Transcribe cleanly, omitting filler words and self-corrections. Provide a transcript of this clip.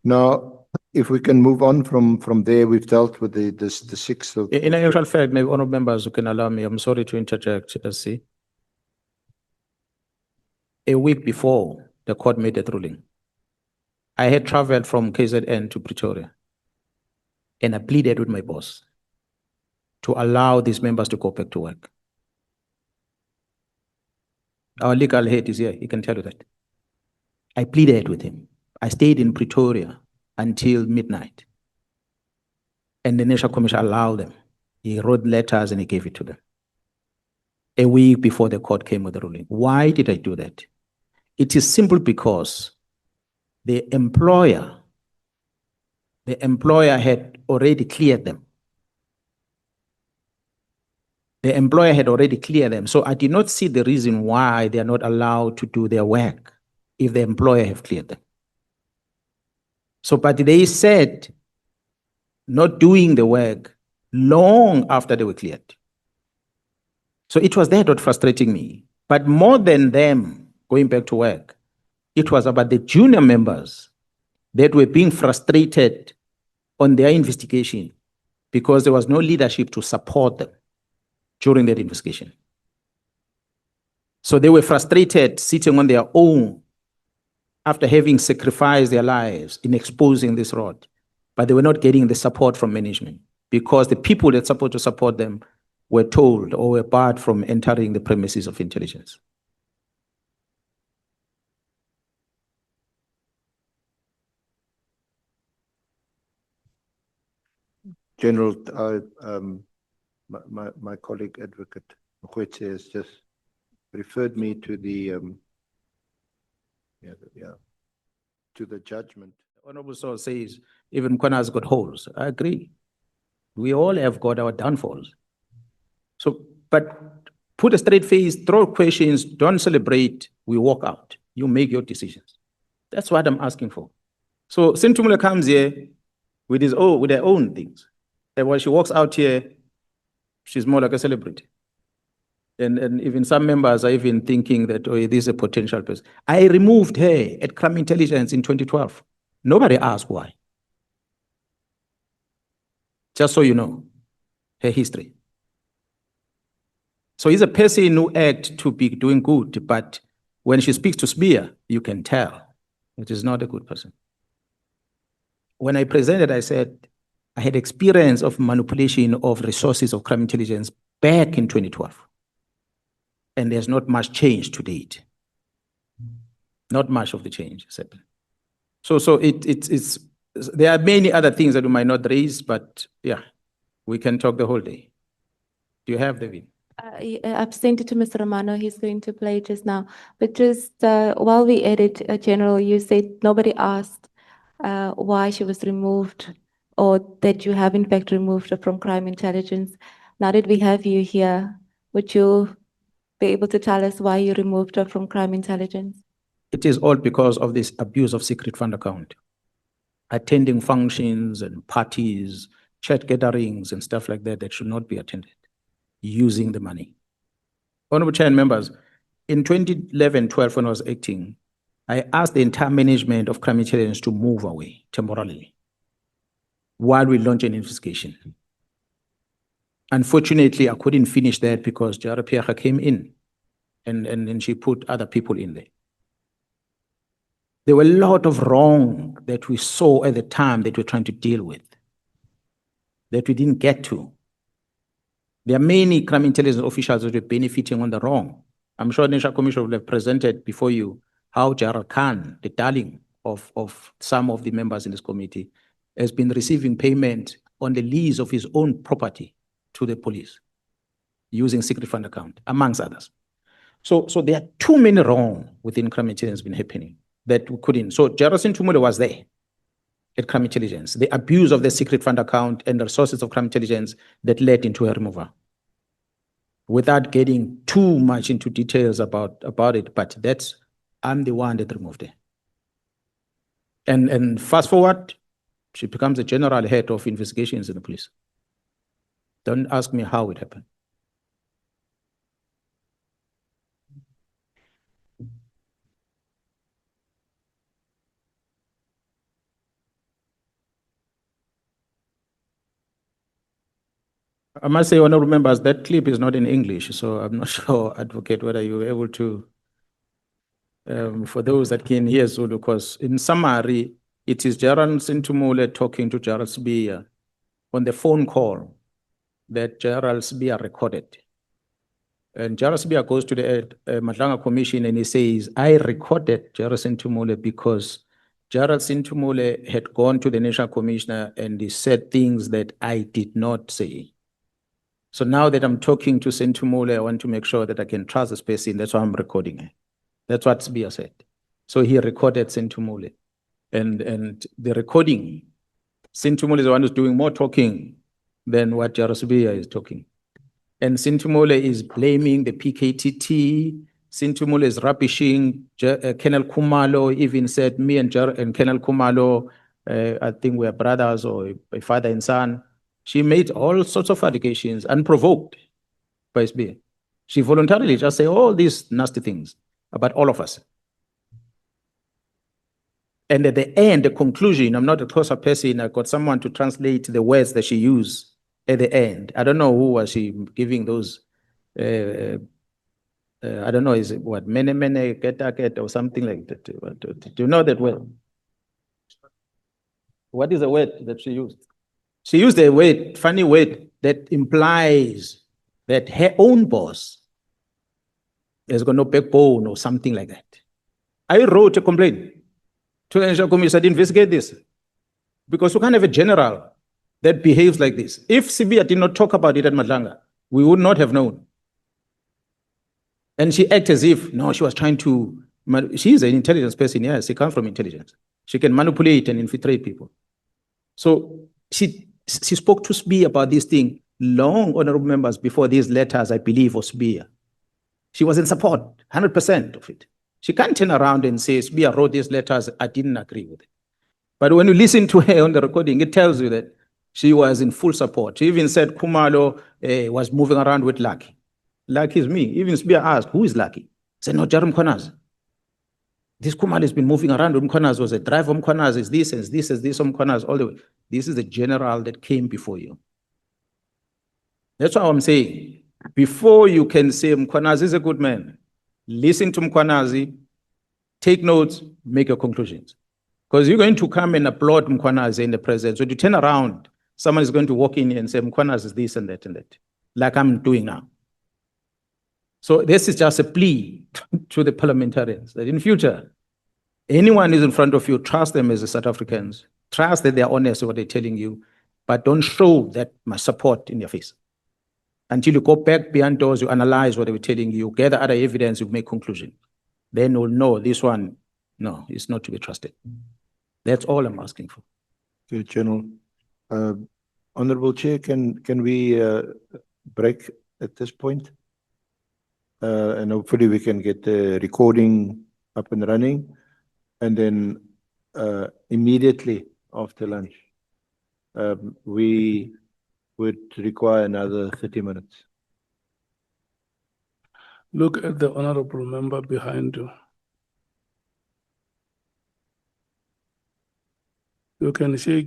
Now, if we can move on from there, we've dealt with the 6th of. In actual fact, maybe honorable members who can allow me, I'm sorry to interject, see. A week before the court made that ruling, I had traveled from KZN to Pretoria, and I pleaded with my boss to allow these members to go back to work. Our legal head is here, he can tell you that. I pleaded with him. I stayed in Pretoria until midnight. And the National Commission allowed them. He wrote letters and he gave it to them. A week before the court came with the ruling. Why did I do that? It is simple because the employer had already cleared them. The employer had already cleared them. So I did not see the reason why they are not allowed to do their work if the employer have cleared them. So, but they said not doing the work long after they were cleared. So it was that what frustrating me. But more than them going back to work, it was about the junior members that were being frustrated on their investigation because there was no leadership to support them during that investigation. So they were frustrated sitting on their own after having sacrificed their lives in exposing this rot, but they were not getting the support from management because the people that supposed to support them were told or were barred from entering the premises of intelligence. General, my colleague Advocate Mkhwanazi has just referred me to the to the judgment. The Honorable Soul says even Mkhwanazi got holes. I agree. We all have got our downfalls. So, but put a straight face, throw questions, don't celebrate, we walk out. You make your decisions. That's what I'm asking for. So Senthumule comes here with their own things. And when she walks out here, she's more like a celebrity. And even some members are even thinking that, oh, this is a potential person. I removed her at Crime Intelligence in 2012. Nobody asked why. Just so you know, her history. So he's a person who acts to be doing good, but when she speaks to Spear, you can tell it is not a good person. When I presented, I said, I had experience of manipulation of resources of crime intelligence back in 2012. And there's not much change to date. Not much of the change has happened. So there are many other things that we might not raise, but yeah, we can talk the whole day. Do you have, David? I've sent it to Mr. Romano. He's going to play just now. But just while we edit, General, you said nobody asked why she was removed or that you have in fact removed her from crime intelligence. Now that we have you here, would you be able to tell us why you removed her from crime intelligence? It is all because of this abuse of secret fund account. Attending functions and parties, chat gatherings and stuff like that should not be attended. Using the money. Honorable Chair and members, in 2011-12, when I was acting, I asked the entire management of crime intelligence to move away temporarily while we launch an investigation. Unfortunately, I couldn't finish that because Jara Piaga came in and she put other people in there. There were a lot of wrong that we saw at the time that we're trying to deal with, that we didn't get to. There are many crime intelligence officials that are benefiting on the wrong. I'm sure the National Commission will have presented before you how Gerald Khan, the darling of some of the members in this committee, has been receiving payment on the lease of his own property to the police using secret fund account, amongst others. So there are too many wrong within crime intelligence been happening that we couldn't. So General Senthumule was there at crime intelligence, the abuse of the secret fund account and the resources of crime intelligence that led into a removal. Without getting too much into details about it, but I'm the one that removed it. And fast forward, she becomes the general head of investigations in the police. Don't ask me how it happened. I must say, honorable members, that clip is not in English, so I'm not sure, Advocate, whether you were able to, for those that can hear Zulu, because in summary, it is General Senthumule talking to General Sibia on the phone call that General Sibia recorded. And General Sibia goes to the Madlanga Commission and he says, I recorded General Senthumule because General Senthumule had gone to the National Commissioner and he said things that I did not say. So now that I'm talking to Senthumule, I want to make sure that I can trust this person. That's why I'm recording it. That's what Sibia said. So he recorded Senthumule. And the recording, Senthumule is the one who's doing more talking than what General Sibia is talking. And Senthumule is blaming the PKTT. Senthumule is rubbishing Colonel Khumalo, even said me and Colonel Khumalo, I think we are brothers or a father and son. She made all sorts of allegations, unprovoked by SBA. She voluntarily just said all these nasty things about all of us. And at the end, the conclusion, I'm not a closer person, I got someone to translate the words that she used at the end. I don't know who was she giving those, I don't know, is it what, mene, get, or something like that. Do you know that word? What is the word that she used? She used a word, funny word, that implies that her own boss has got no backbone or something like that. I wrote a complaint to the National Commission to investigate this because you can't have a general that behaves like this. If Sibia did not talk about it at Madlanga, we would not have known. And she acted as if, no, she was trying to, she is an intelligence person, yes, she comes from intelligence. She can manipulate and infiltrate people. So she spoke to Sibia about this thing long, honorable members, before these letters, I believe, of Sibia. She was in support, 100% of it. She can't turn around and say, Sibia wrote these letters, I didn't agree with it. But when you listen to her on the recording, it tells you that she was in full support. She even said Khumalo was moving around with Lucky. Lucky is me. Even Sibia asked, who is Lucky? I said, no, Jerry Mkhwanazi. This Khumalo has been moving around with Mkhwanazi, was a driver of Mkhwanazi, is this, and this, is this, of Mkhwanazi, all the way. This is the general that came before you. That's what I'm saying. Before you can say Mkhwanazi is a good man, listen to Mkhwanazi, take notes, make your conclusions. Because you're going to come and applaud Mkhwanazi in the presence. So you turn around, someone is going to walk in and say, Mkhwanazi is this and that, like I'm doing now. So this is just a plea to the parliamentarians that in future, anyone who's in front of you, trust them as the South Africans. Trust that they're honest with what they're telling you, but don't show that much support in your face. Until you go back behind doors, you analyze what they were telling you, gather other evidence, you make conclusion. Then you'll know this one, no, it's not to be trusted. That's all I'm asking for. Okay, General. Honorable Chair, can we break at this point? And hopefully we can get the recording up and running. And then immediately after lunch, we would require another 30 minutes. Look at the honorable member behind you. You can shake